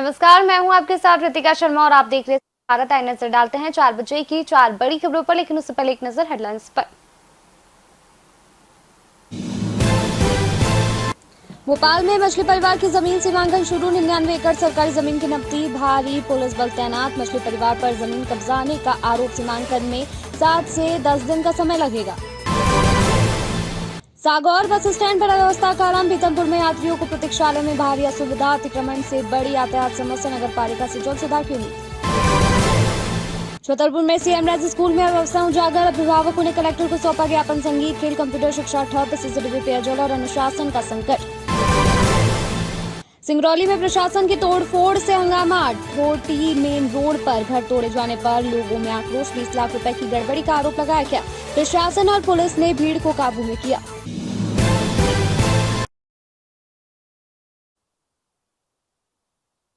नमस्कार, मैं हूं आपके साथ रितिका शर्मा और आप देख रहे हैं भारत आई। नजर डालते हैं 4 बजे की 4 बड़ी खबरों पर, लेकिन उससे पहले एक नजर हेडलाइंस पर। भोपाल में मछली परिवार की जमीन सीमांकन शुरू, 99 एकड़ सरकारी जमीन की नपती, भारी पुलिस बल तैनात। मछली परिवार पर जमीन कब्जाने का आरोप, सीमांकन में 7 से 10 दिन का समय लगेगा। सागौर बस स्टैंड पर अव्यवस्था का आलम, पीतमपुर में यात्रियों को प्रतीक्षालय में भारी असुविधा, अतिक्रमण से बड़ी यातायात समस्या, नगर पालिका से जल्द सुधार की उम्मीद। छतरपुर में सीएम राज स्कूल में अव्यवस्था उजागर, अभिभावकों ने कलेक्टर को सौंपा ज्ञापन, संगीत खेल कंप्यूटर शिक्षा ठप, सीसीटीवी पेयजल और अनुशासन का संकट। सिंगरौली में प्रशासन की तोड़फोड़ से हंगामा, ठोटी मेन रोड पर घर तोड़े जाने पर लोगों में आक्रोश, 20 लाख रुपए की गड़बड़ी का आरोप लगाया गया। प्रशासन और पुलिस ने भीड़ को काबू में किया।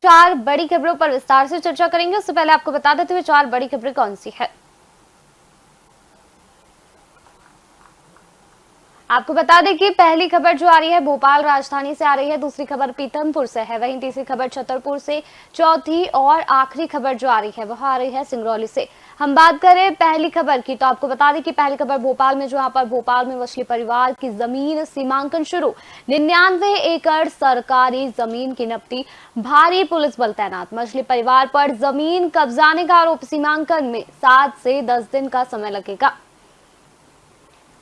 चार बड़ी खबरों पर विस्तार से चर्चा करेंगे। उससे पहले आपको बता देते हुए 4 बड़ी खबरें कौन सी है। आपको बता दें कि पहली खबर जो आ रही है भोपाल राजधानी से आ रही है, दूसरी खबर पीतमपुर से है, वहीं तीसरी खबर छतरपुर से, चौथी और आखिरी खबर जो आ रही है वह आ रही है सिंगरौली से। हम बात करें पहली खबर की, तो आपको बता दें कि पहली खबर भोपाल में, जहां पर भोपाल में मछली परिवार की जमीन सीमांकन शुरू, 99 एकड़ सरकारी जमीन की नपती, भारी पुलिस बल तैनात। मछली परिवार पर जमीन कब्जाने का आरोप, सीमांकन में 7 से 10 दिन का समय लगेगा।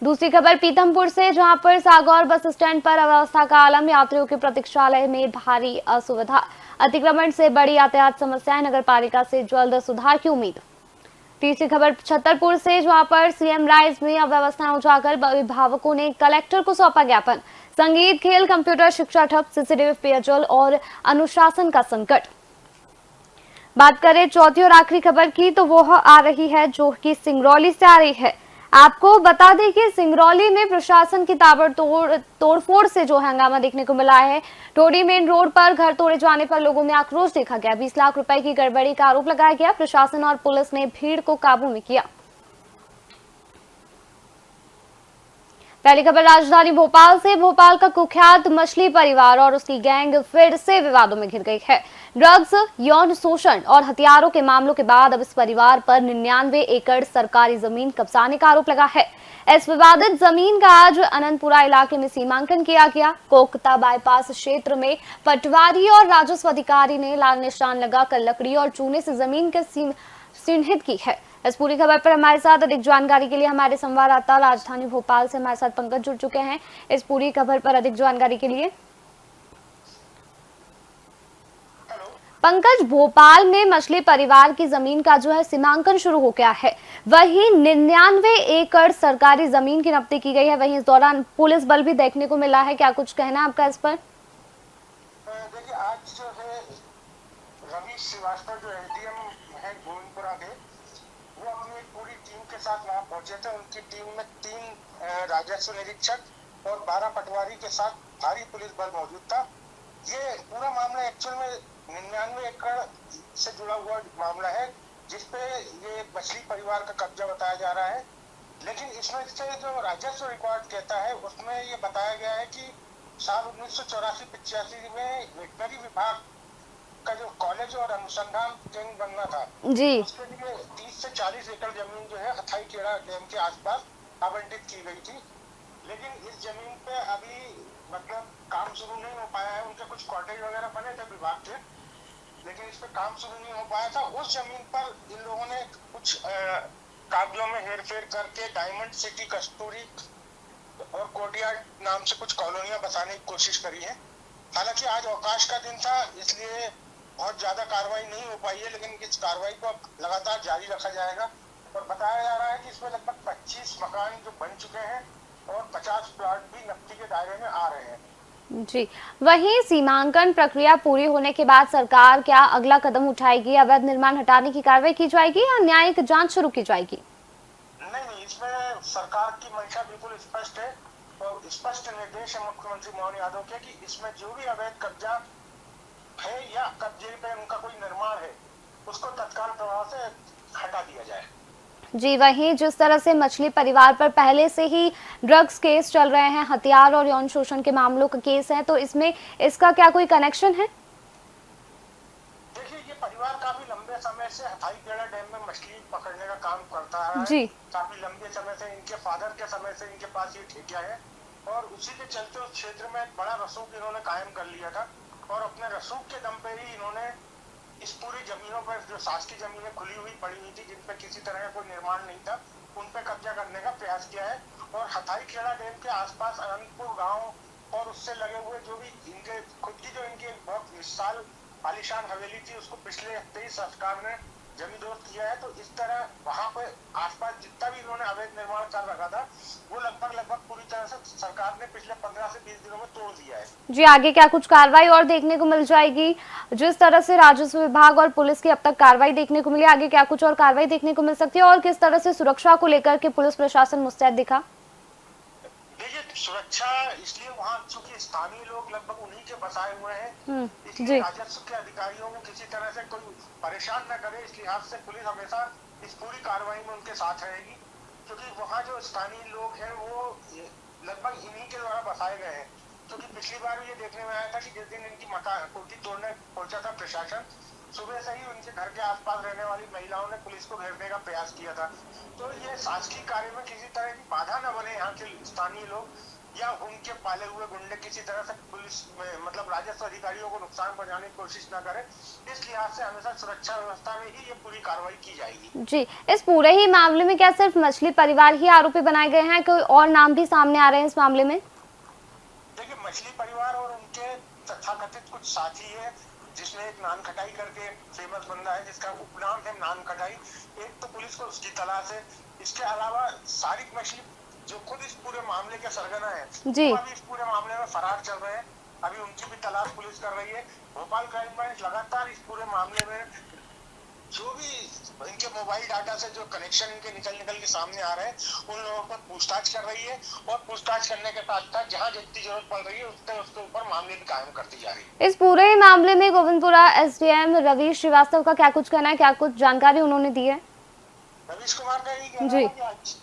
दूसरी खबर पीतमपुर से, जहां पर सागौर बस स्टैंड पर अव्यवस्था का आलम, यात्रियों के प्रतीक्षालय में भारी असुविधा, अतिक्रमण से बड़ी यातायात समस्याएं, नगर पालिका से जल्द सुधार की उम्मीद। तीसरी खबर छतरपुर से, जहां पर सीएम राइज में अव्यवस्था उजागर, अभिभावकों ने कलेक्टर को सौंपा ज्ञापन, संगीत खेल कंप्यूटर शिक्षा ठप, सीसीटीवी पेयजल और अनुशासन का संकट। बात करें चौथी और आखिरी खबर की, तो वह आ रही है जो कि सिंगरौली से आ रही है। आपको बता दें कि सिंगरौली में प्रशासन की तोड़फोड़ से जो हंगामा देखने को मिला है, टोडी मेन रोड पर घर तोड़े जाने पर लोगों में आक्रोश देखा गया, 20 लाख रुपए की गड़बड़ी का आरोप लगाया गया। प्रशासन और पुलिस ने भीड़ को काबू में किया। पहली खबर राजधानी भोपाल से, भोपाल का कुख्यात मछली परिवार और उसकी गैंग फिर से विवादों में घिर गई है। ड्रग्स, यौन शोषण और हथियारों के मामलों के बाद अब इस परिवार पर 99 एकड़ सरकारी जमीन कब्जाने का आरोप लगा है। इस विवादित जमीन का आज अनंतपुरा इलाके में सीमांकन किया गया। कोकता बाईपास क्षेत्र में पटवारी और राजस्व अधिकारी ने लाल निशान लगाकर लकड़ी और चूने से जमीन के चिन्हित की है। इस पूरी खबर पर हमारे साथ अधिक जानकारी के लिए हमारे संवाददाता राजधानी भोपाल से हमारे साथ पंकज जुड़ चुके हैं। इस पूरी खबर पर अधिक जानकारी के लिए पंकज, भोपाल में मछली परिवार की जमीन का जो है सीमांकन शुरू हो गया है, वहीं 99 एकड़ सरकारी जमीन की नपती की गई है, वहीं इस दौरान पुलिस बल भी देखने को मिला है। क्या कुछ कहना है आपका इस पर? देखिए, आज जो है रवि श्रीवास्तव जो एसडीएम है गोविंदपुरा के, वो अपनी पूरी टीम के साथ वहाँ पहुंचे थे। उनकी टीम में 3 राजस्व निरीक्षक और 12 पटवारी के साथ भारी पुलिस बल मौजूद था। ये पूरा मामला एक्चुअल में 99 एकड़ से जुड़ा हुआ मामला है, जिसपे ये मछली परिवार का कब्जा बताया जा रहा है। लेकिन इसमें से जो राजस्व रिकॉर्ड कहता है, उसमें ये बताया गया है कि साल 1984-85 में वेटनरी विभाग का जो कॉलेज और अनुसंधान केंद्र बनना था जी, उसके लिए 30 से 40 एकड़ जमीन जो है अथाई खेड़ा डैम के आसपास आवंटित की गई थी। लेकिन इस जमीन पे अभी मतलब काम शुरू नहीं हो पाया है। उनके कुछ कॉटेज वगैरह बने थे विभाग के, लेकिन इस पे काम शुरू नहीं हो पाया था। उस जमीन पर इन लोगों ने कुछ कागजों में हेरफेर करके डायमंड सिटी, कस्तूरी और कोटियाड नाम से कुछ कॉलोनियां बसाने की कोशिश करी है। हालांकि आज अवकाश का दिन था, इसलिए बहुत ज्यादा कार्रवाई नहीं हो पाई है, लेकिन इस कार्रवाई को अब लगातार जारी रखा जाएगा। और बताया जा रहा है कि इसमें लगभग 25 मकान जो बन चुके हैं और 50 प्लाट भी नकदी के दायरे में आ रहे हैं। जी, वहीं सीमांकन प्रक्रिया पूरी होने के बाद सरकार क्या अगला कदम उठाएगी? अवैध निर्माण हटाने की कार्रवाई की जाएगी या न्यायिक जांच शुरू की जाएगी? नहीं, इसमें सरकार की मंशा बिल्कुल स्पष्ट है और स्पष्ट निर्देश है मुख्यमंत्री मोहन यादव के कि इसमें जो भी अवैध कब्जा है या कब्जे पे उनका कोई निर्माण है, उसको तत्काल प्रभाव से हटा दिया जाए। जी, वहीं जिस तरह से मछली परिवार पर पहले से ही ड्रग्स केस चल रहे हैं, हथियार और यौन शोषण के मामलों का केस है, तो इसमें इसका क्या कोई कनेक्शन है? समय से हथाईखेड़ा डैम में मछली पकड़ने का काम करता आ रहा है। जी। काफी लंबे समय से इनके फादर के समय से इनके पास ये ठेकिया है और उसी के चलते उस क्षेत्र में एक बड़ा रसूख इन्होंने कायम कर लिया था और अपने रसूख के दम पे ही इन्होंने इस पूरी जमीनों पर जो शासकीय जमीनें खुली हुई पड़ी हुई थी जिन पर किसी तरह का कोई निर्माण नहीं था उन पर कब्जा करने का प्रयास किया है और हथाईखेड़ा डैम के आसपास अनंतपुर गांव और उससे लगे हुए जो भी इनके खुद की जो इनकी बहुत विशाल आलीशान हवेली थी उसको पिछले हफ्ते ही सरकार ने जमींदोज किया है। तो इस तरह वहां पे आसपास जितना भी इन्होंने अवैध निर्माण कर रखा था वो लगभग पूरी तरह से सरकार ने पिछले 15 से 20 दिनों में तोड़ दिया है। जी, आगे क्या कुछ कार्रवाई और देखने को मिल जाएगी? जिस तरह से राजस्व विभाग और पुलिस की अब तक कार्रवाई देखने को मिली, आगे क्या कुछ और कार्रवाई देखने को मिल सकती है और किस तरह से सुरक्षा को लेकर के पुलिस प्रशासन मुस्तैद दिखा? देखिए, सुरक्षा इसलिए वहाँ चूंकि स्थानीय लोग लगभग उन्हीं के बसाए हुए हैं, इसलिए जी। राजस्व के अधिकारियों को किसी तरह से कोई परेशान न करे, इस लिहाज से पुलिस हमेशा इस पूरी कार्रवाई में उनके साथ रहेगी क्योंकि वहाँ जो स्थानीय लोग हैं वो लगभग इन्हीं के द्वारा बसाए गए हैं। क्योंकि पिछली बार भी ये देखने में आया था कि जिस दिन इनकी मकान कोठी तोड़ने पहुंचा था प्रशासन, सुबह से ही उनके घर के आसपास रहने वाली महिलाओं ने पुलिस को घेरने का प्रयास किया था। तो ये शासकीय कार्य में किसी तरह की बाधा न बने, यहाँ के स्थानीय लोग या उनके पाले हुए गुंडे किसी तरह से पुलिस में मतलब राजस्व अधिकारियों को नुकसान पहुंचाने की कोशिश न करें, इस लिहाज से हमेशा सुरक्षा व्यवस्था में ही ये पूरी कार्रवाई की जाएगी। जी, इस पूरे ही मामले में क्या सिर्फ मछली परिवार ही आरोपी बनाए गए हैं, कोई और नाम भी सामने आ रहे हैं इस मामले में? देखिए, मछली परिवार और उनके तथाकथित कुछ साथी है जिसमें एक नान खटाई करके फेमस बंदा है जिसका उपनाम है नान खटाई। एक तो पुलिस को उसकी तलाश है। इसके अलावा सारिक मछली जो खुद इस पूरे मामले के सरगना है जी। वो अभी इस पूरे मामले में फरार चल रहे हैं। अभी उनकी भी तलाश पुलिस कर रही है। भोपाल क्राइम ब्रांच लगातार इस पूरे मामले में जो भी इनके मोबाइल डाटा से जो कनेक्शन इनके निकल के सामने आ रहे हैं उन लोगों पर पूछताछ कर रही है और पूछताछ करने के साथ साथ जहां जितनी जरूरत पड़ रही है उसके ऊपर मामले भी कायम करती जा रही है। इस पूरे मामले में गोविंदपुरा एसडीएम रवीश श्रीवास्तव का क्या कुछ कहना है, क्या कुछ जानकारी उन्होंने दी है? रवीश कुमार का यही कहना है कि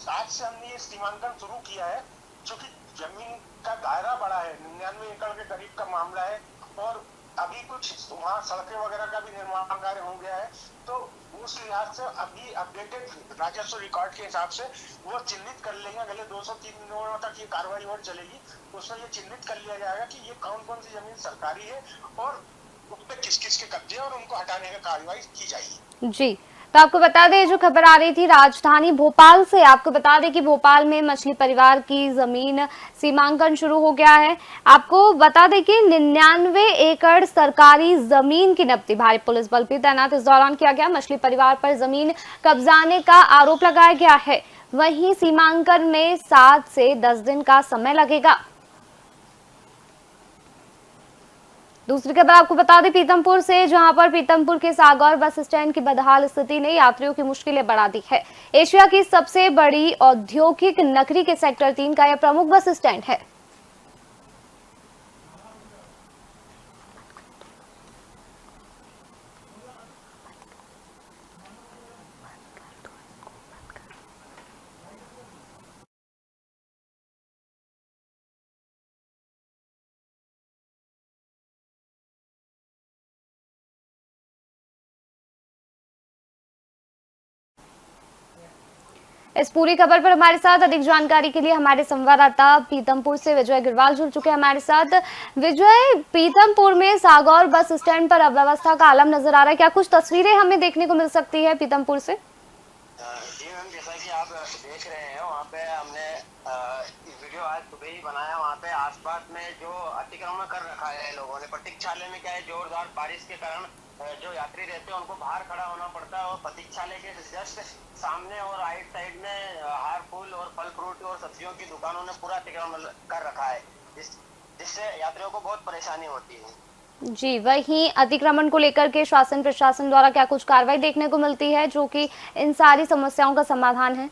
आज से हमने ये सीमांकन शुरू किया है क्योंकि जमीन का दायरा बड़ा है, 99 एकड़ के करीब का मामला है और अभी कुछ वहाँ सड़कें वगैरह का भी निर्माण कार्य हो गया है। तो उस लिहाज से अभी अपडेटेड राजस्व रिकॉर्ड के हिसाब से वो चिन्हित कर लेंगे। अगले 203 दिनों तक ये कार्रवाई और चलेगी। उसमें ये चिन्हित कर लिया जाएगा कि ये कौन कौन सी जमीन सरकारी है और उस पर किस किस के कब्जे और उनको हटाने की कार्रवाई की जाएगी। जी, तो आपको बता दें जो खबर आ रही थी राजधानी भोपाल से, आपको बता दें कि भोपाल में मछली परिवार की जमीन सीमांकन शुरू हो गया है। आपको बता दें कि 99 एकड़ सरकारी जमीन की नब्ती भारी पुलिस बल भी तैनात इस दौरान किया गया। मछली परिवार पर जमीन कब्जाने का आरोप लगाया गया है। वहीं सीमांकन में 7 से 10 दिन का समय लगेगा। दूसरी खबर आपको बता दें पीतमपुर से, जहां पर पीतमपुर के सागौर बस स्टैंड की बदहाल स्थिति ने यात्रियों की मुश्किलें बढ़ा दी है। एशिया की सबसे बड़ी औद्योगिक नगरी के सेक्टर 3 का यह प्रमुख बस स्टैंड है। इस पूरी खबर पर हमारे साथ अधिक जानकारी के लिए हमारे संवाददाता पीतमपुर से विजय अग्रवाल जुड़ चुके हैं हमारे साथ। विजय, पीतमपुर में सागौर बस स्टैंड पर अव्यवस्था का आलम नजर आ रहा है, क्या कुछ तस्वीरें हमें देखने को मिल सकती है पीतमपुर से? जी मैम, जैसा कि आप देख रहे हैं वहाँ पे हमने वीडियो आज सुबह ही बनाया। वहाँ पे आसपास में जो अतिक्रमण कर रखा है लोगों ने, प्रतीक्षालय में क्या है जोरदार बारिश के कारण जो यात्री रहते हैं उनको बाहर खड़ा होना पड़ता है और प्रतीक्षालय के जस्ट सामने और राइट साइड में हार फूल और फल फ्रूट और सब्जियों की दुकानों ने पूरा अतिक्रमण कर रखा है जिससे यात्रियों को बहुत परेशानी होती है। जी, वहीं अतिक्रमण को लेकर के शासन प्रशासन द्वारा क्या कुछ कार्रवाई देखने को मिलती है जो कि इन सारी समस्याओं का समाधान है?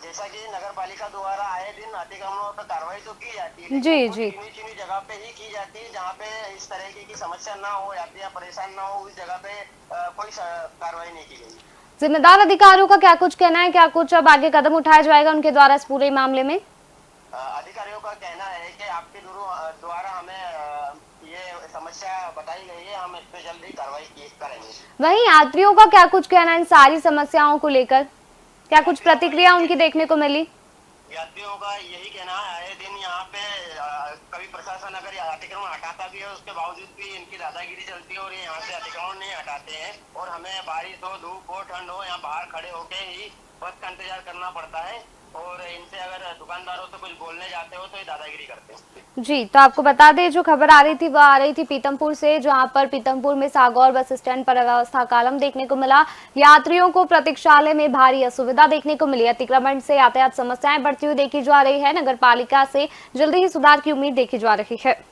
जैसा कि नगर पालिका द्वारा आए दिन अतिक्रमणों पर कार्रवाई तो की जाती है, जी जी, चीनी जगह पे ही की जाती है जहाँ पे इस तरह की समस्या ना हो, यात्रियां परेशान ना हो, उस जगह पे कोई कार्रवाई नहीं की गई। जिम्मेदार अधिकारियों का क्या कुछ कहना है, क्या कुछ अब आगे कदम उठाया जाएगा उनके द्वारा इस पूरे मामले में? अधिकारियों का कहना है कि आपके द्वारा हमें ये समस्या बताई गई है, हम इस पे जल्दी कार्रवाई करेंगे। वहीं यात्रियों का क्या कुछ कहना है इन सारी समस्याओं को लेकर, क्या कुछ प्रतिक्रिया उनकी देखने को मिली? यात्रियों का यही कहना है, आए दिन यहाँ पे कभी प्रशासन अगर अतिक्रमण हटाता भी है, उसके बावजूद भी इनकी दादागिरी चलती है और ये यहाँ से अतिक्रमण नहीं हटाते हैं और हमें बारिश हो, धूप हो, ठंड हो, यहाँ बाहर खड़े होके ही बस का इंतजार करना पड़ता है और इनसे अगर दुकानदारों से कुछ बोलने जाते हो तो ये दादागिरी करते हैं। जी, तो आपको बता दें जो खबर आ रही थी वह आ रही थी पीतमपुर से, जहां पर पीतमपुर में सागौर बस स्टैंड पर अव्यवस्था का आलम देखने को मिला। यात्रियों को प्रतीक्षालय में भारी असुविधा देखने को मिली। अतिक्रमण से यातायात समस्याएं बढ़ती हुई देखी जा रही है। नगर पालिका से जल्दी ही सुधार की उम्मीद देखी जा रही है।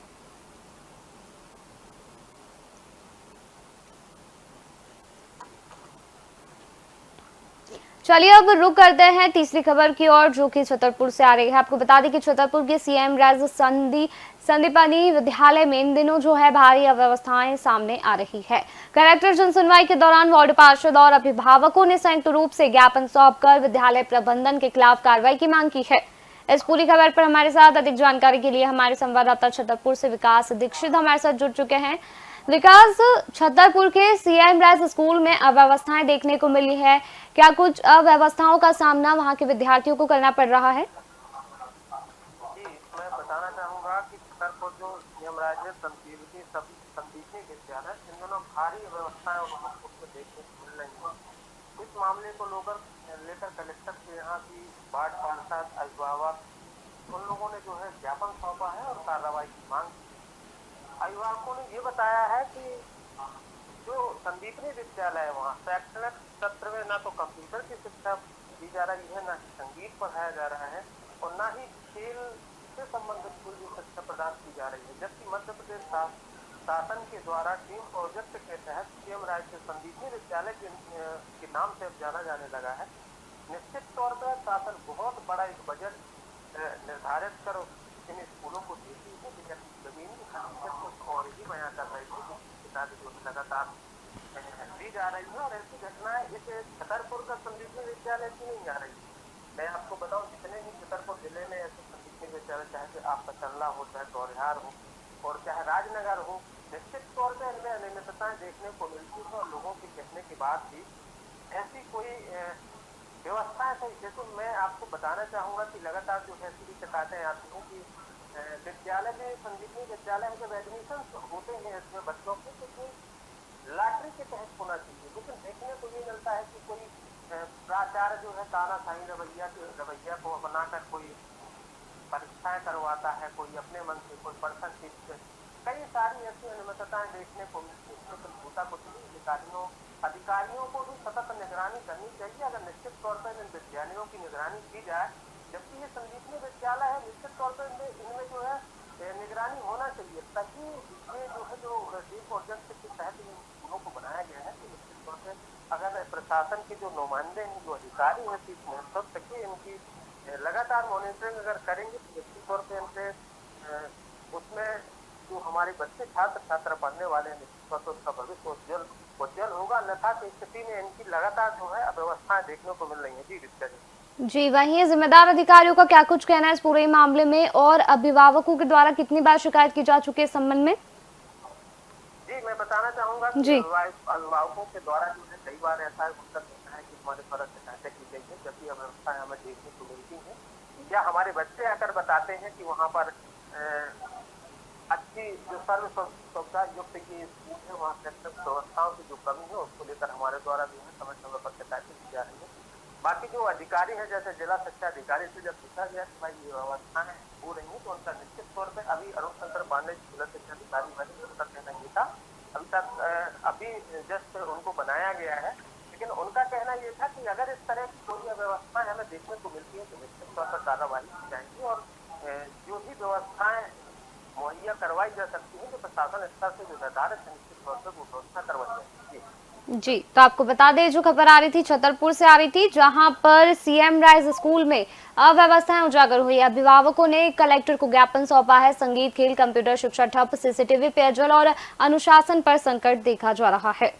चलिए अब रुक करते हैं तीसरी खबर की ओर, जो कि छतरपुर से आ रही है। आपको बता दें कि छतरपुर के सीएम राज संदीपनी विद्यालय में इन दिनों जो है भारी अव्यवस्थाएं सामने आ रही है। कलेक्टर जनसुनवाई के दौरान वार्ड पार्षद और अभिभावकों ने संयुक्त रूप से ज्ञापन सौंपकर विद्यालय प्रबंधन के खिलाफ कार्रवाई की मांग की है। इस पूरी खबर पर हमारे साथ अधिक जानकारी के लिए हमारे संवाददाता छतरपुर से विकास दीक्षित हमारे साथ जुड़ चुके हैं। विकास, छतरपुर के सीएम राइज स्कूल में अव्यवस्थाएं देखने को मिली है, क्या कुछ अव्यवस्थाओं का सामना वहां के विद्यार्थियों को करना पड़ रहा है? जी, मैं बताना चाहूँगा कि छतरपुर जो सीएम राज संदीपनी विद्यालय, इन दोनों भारी व्यवस्थाएं उसको देखने को मिल रही है। इस मामले को लेकर कलेक्टर के यहाँ की वार्ड पार्षद, अभिभावक, उन लोगों ने जो है ज्ञापन सौंपा है और कार्रवाई की मांग की। अभिभावकों ने ये बताया है कि जो संदीपनी विद्यालय है वहाँ शैक्षणिक सत्र में ना तो कंप्यूटर की शिक्षा दी जा रही है, ना ही संगीत पढ़ाया जा रहा है और ना ही खेल से संबंधित कोई भी शिक्षा प्रदान की जा रही है। जबकि मध्य प्रदेश शासन के द्वारा टीम प्रोजेक्ट के तहत सीएम राज संदीपनी विद्यालय के नाम से जाना जाने लगा है। निश्चित तौर पर शासन बहुत बड़ा एक बजट निर्धारित कर इन स्कूलों को देती है, लेकिन जमीनी हकीकत कुछ और ही बयां कर रही है, जो लगातार दी जा रही है। और ऐसी घटनाएं इस छतरपुर का संदीपनी विद्यालय की नहीं आ रही। मैं आपको बताऊं, जितने भी छतरपुर जिले में ऐसे संदीपनी विद्यालय, चाहे आपका चल्ला हो, चाहे गौरिहार हो और चाहे राजनगर हो, निश्चित तौर पर इनमें अनियमितताएं देखने को मिलती है। और लोगों के कहने के बाद भी ऐसी कोई व्यवस्थाएं सही, जैसे मैं आपको बताना चाहूंगा कि लगातार जो है ऐसी शिकायतें आती हैं कि विद्यालय में, संदीपनी विद्यालय में जब एडमिशन होते हैं इसमें बच्चों के, तो कोई लॉटरी के तहत होना चाहिए, लेकिन देखने को ये मिलता है कि कोई प्राचार्य जो है तानाशाही रवैया को अपनाकर कोई परीक्षाएं करवाता है, कोई अपने मन से, कोई परसेंटेज, कई सारी ऐसी अनियमितताएं देखने को मिलती है। लेकिन होता कुछ नहीं। अधिकारियों को भी सतत निगरानी करनी चाहिए। अगर निश्चित तौर पर इन विद्यालयों की निगरानी की जाए, जबकि ये संदीपनी विद्यालय है, निश्चित तौर पर इनमें जो है निगरानी होना चाहिए, ताकि ये जो है जो प्रोजेक्ट के तहत इन स्कूलों को बनाया गया है, तो निश्चित तौर पर अगर प्रशासन के जो नुमाइंदे हैं, जो अधिकारी हैं, तीस महत्व तक की इनकी लगातार मॉनिटरिंग अगर करेंगे तो निश्चित तौर पर इनसे उसमें जो हमारे बच्चे छात्र पढ़ने वाले हैं, निश्चित तौर पर उसका भविष्य उज्जवल होगा। अन्यथा की स्थिति में इनकी लगातार जो है अव्यवस्थाएं देखने को मिल रही है। जी, वहीं जिम्मेदार अधिकारियों का क्या कुछ कहना है इस पूरे मामले में, और अभिभावकों के द्वारा कितनी बार शिकायत की जा चुकी है इस संबंध में? जी, मैं बताना चाहूंगा कि अभिभावकों के द्वारा जो है कई बार ऐसा उत्तर देता है कि हमारे द्वारा शिकायतें की गई है, जबकि अव्यवस्थाएं हमें देखने को मिलती है, या हमारे बच्चे आकर बताते हैं कि वहाँ पर अच्छी जो सर्व सुविधा युक्त की स्कूल है, वहाँ शैक्षणिक व्यवस्थाओं की जो कमी है उसको लेकर हमारे द्वारा जो है समय समय पर शिकायतें की जा रही है। बाकी जो अधिकारी है, जैसे जिला शिक्षा अधिकारी से जब पूछा गया कि भाई ये व्यवस्थाएं हो रही है, तो उनका निश्चित तौर पर अभी अरुण शंकर पांडे जिला शिक्षा अधिकारी बने, उनका कहना ये था, अभी तक अभी जस्ट उनको बनाया गया है, लेकिन उनका कहना ये था कि अगर इस तरह की कोई व्यवस्थाएं हमें देखने को मिलती है तो निश्चित तौर पर कार्रवाई की जाएगी और जो भी व्यवस्थाएं मुहैया करवाई जा सकती है, जो प्रशासन स्तर से जो निर्धारित है, निश्चित तौर पर वो व्यवस्था करवाई जाएगी। जी, तो आपको बता दें जो खबर आ रही थी छतरपुर से आ रही थी, जहां पर सीएम राइज स्कूल में अव्यवस्थाएं उजागर हुई। अभिभावकों ने कलेक्टर को ज्ञापन सौंपा है। संगीत, खेल, कंप्यूटर शिक्षा ठप, सीसीटीवी, पेयजल और अनुशासन पर संकट देखा जा रहा है।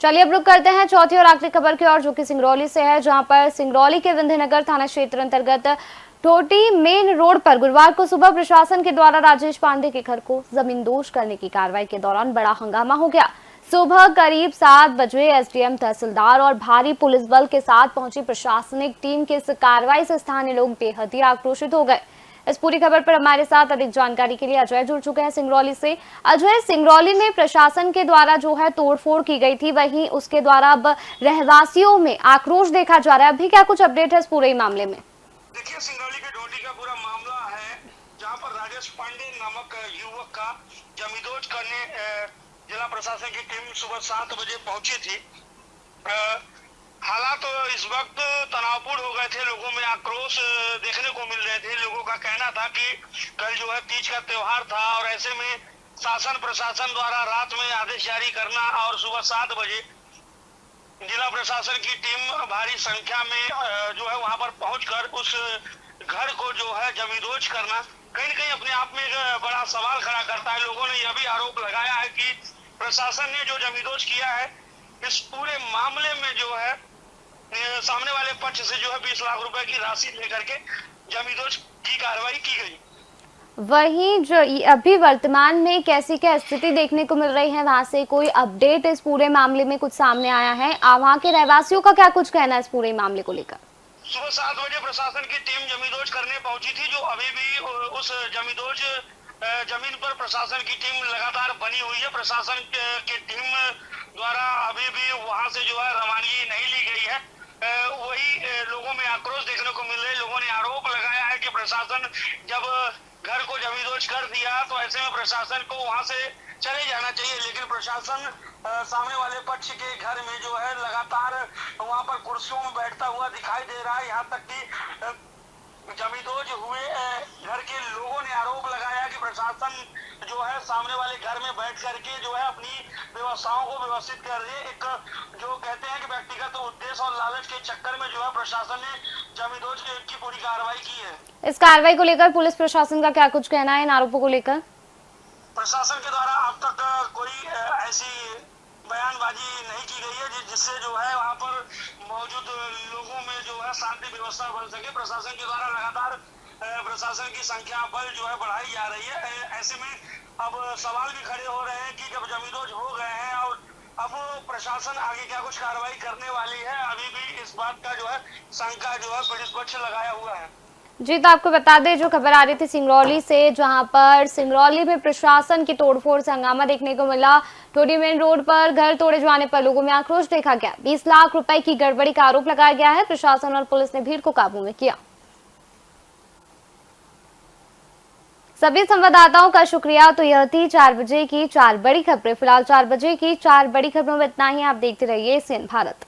चलिए अब रुक करते हैं चौथी और आखिरी खबर की ओर, जो कि सिंगरौली से है, जहां पर सिंगरौली के विंध्यनगर थाना क्षेत्र अंतर्गत टोटी मेन रोड पर गुरुवार को सुबह प्रशासन के द्वारा राजेश पांडे के घर को जमींदोज करने की कार्रवाई के दौरान बड़ा हंगामा हो गया। सुबह करीब 7 बजे एसडीएम, तहसीलदार और भारी पुलिस बल के साथ पहुंची प्रशासनिक टीम की इस कार्रवाई से स्थानीय लोग बेहद ही आक्रोशित हो गए। इस पूरी खबर पर हमारे साथ अधिक जानकारी के लिए अजय जुड़ चुके हैं सिंगरौली से। अजय, सिंगरौली में प्रशासन के द्वारा जो है तोड़फोड़ की गई थी, वहीं उसके द्वारा अब रहवासियों में आक्रोश देखा जा रहा है। अभी क्या कुछ अपडेट है इस पूरे मामले में? देखिए, सिंगरौली के डोडी का पूरा मामला है, जहां पर राजेश पांडे नामक युवक का जमींदोज करने जिला प्रशासन की टीम सुबह 7 बजे पहुंची थी। हालात तो इस वक्त तनावपूर्ण हो गए थे, लोगों में आक्रोश देखने को मिल रहे थे। लोगों का कहना था कि कल जो है तीज का त्योहार था और ऐसे में शासन प्रशासन द्वारा रात में आदेश जारी करना और सुबह 7 बजे जिला प्रशासन की टीम भारी संख्या में जो है वहां पर पहुंचकर उस घर को जो है जमींदोज करना कहीं न कहीं अपने आप में एक बड़ा सवाल खड़ा करता है। लोगों ने यह भी आरोप लगाया है कि प्रशासन ने जो जमींदोज किया है, इस पूरे मामले में जो है सामने वाले पक्ष से जो है 20 लाख रुपए की राशि लेकर के जमींदोज की कार्रवाई की गई। वहीं जो अभी वर्तमान में कैसी क्या स्थिति देखने को मिल रही है, वहां से कोई अपडेट इस पूरे मामले में कुछ सामने आया है? वहां के रहवासियों का क्या कुछ कहना है इस पूरे मामले को लेकर? सुबह 7 बजे प्रशासन की टीम जमींदोज करने पहुंची थी, जो अभी भी उस जमींदोज जमीन पर प्रशासन की टीम लगातार बनी हुई है। प्रशासन की टीम द्वारा अभी भी वहां से जो है रवानगी नहीं ली गई है। वही लोगों में आक्रोश देखने को मिल रहा है। लोगों ने आरोप लगाया है कि प्रशासन जब घर को जमींदोज कर दिया तो ऐसे में प्रशासन को वहां से चले जाना चाहिए, लेकिन प्रशासन सामने वाले पक्ष के घर में जो है लगातार वहां पर कुर्सियों में बैठता हुआ दिखाई दे रहा है। यहाँ तक कि जमींदोज हुए घर के लोगों ने आरोप लगाया कि प्रशासन जो है सामने वाले घर में बैठ करके जो है अपनी व्यवस्थाओं को व्यवस्थित कर रही है। एक जो कहते हैं कि व्यक्तिगत उद्देश्य और लालच के चक्कर में जो है प्रशासन ने जमींदोज की पूरी कार्रवाई की है। इस कार्रवाई को लेकर पुलिस प्रशासन का क्या कुछ कहना है इन आरोपों को लेकर? प्रशासन के द्वारा अब तक कोई ऐसी बयानबाजी नहीं की गई है जिससे जो है वहाँ पर मौजूद लोगों में जो है शांति व्यवस्था बन सके। प्रशासन के द्वारा लगातार प्रशासन की संख्या बल जो है बढ़ाई जा रही है। ऐसे में अब सवाल भी खड़े हो रहे हैं कि जब जमींदोज हो गए हैं और अब प्रशासन आगे क्या कुछ कार्रवाई करने वाली है, अभी भी इस बात का जो है शंका जो है पुलिस पक्ष लगाया हुआ है। जी, तो आपको बता दें जो खबर आ रही थी सिंगरौली से, जहां पर सिंगरौली में प्रशासन की तोड़फोड़ से हंगामा देखने को मिला। टोटी मेन रोड पर घर तोड़े जाने पर लोगों में आक्रोश देखा गया। 20 लाख रुपए की गड़बड़ी का आरोप लगाया गया है। प्रशासन और पुलिस ने भीड़ को काबू में किया। सभी संवाददाताओं का शुक्रिया। तो यह थी 4 बजे की 4 बड़ी खबरें। फिलहाल 4 बजे की 4 बड़ी खबरों में इतना ही। आप देखते रहिए सीएन भारत।